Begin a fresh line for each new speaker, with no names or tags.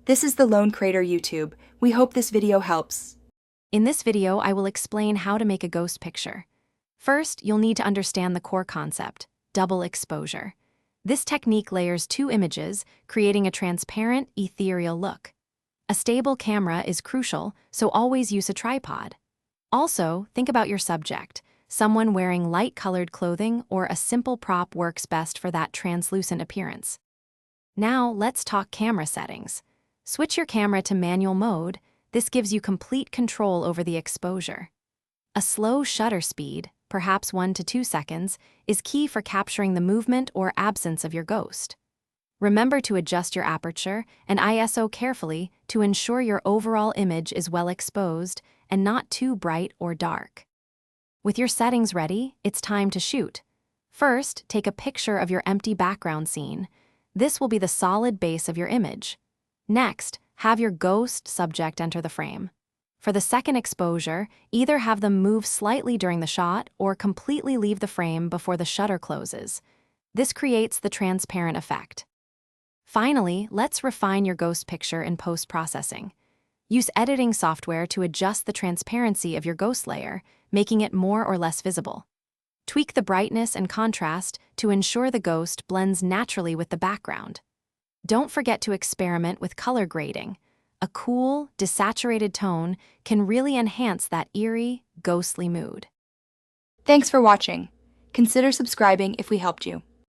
This is the Lone Crater YouTube. We hope this video helps.
In this video, I will explain how to make a ghost picture. First, you'll need to understand the core concept, double exposure. This technique layers two images, creating a transparent, ethereal look. A stable camera is crucial, so always use a tripod. Also, think about your subject. Someone wearing light-colored clothing or a simple prop works best for that translucent appearance. Now, let's talk camera settings. Switch your camera to manual mode. This gives you complete control over the exposure. A slow shutter speed, perhaps 1 to 2 seconds, is key for capturing the movement or absence of your ghost. Remember to adjust your aperture and ISO carefully to ensure your overall image is well exposed and not too bright or dark. With your settings ready, it's time to shoot. First, take a picture of your empty background scene. This will be the solid base of your image. Next, have your ghost subject enter the frame. For the second exposure, either have them move slightly during the shot or completely leave the frame before the shutter closes. This creates the transparent effect. Finally, let's refine your ghost picture in post-processing. Use editing software to adjust the transparency of your ghost layer, making it more or less visible. Tweak the brightness and contrast to ensure the ghost blends naturally with the background. Don't forget to experiment with color grading. A cool, desaturated tone can really enhance that eerie, ghostly mood.
Thanks for watching. Consider subscribing if we helped you.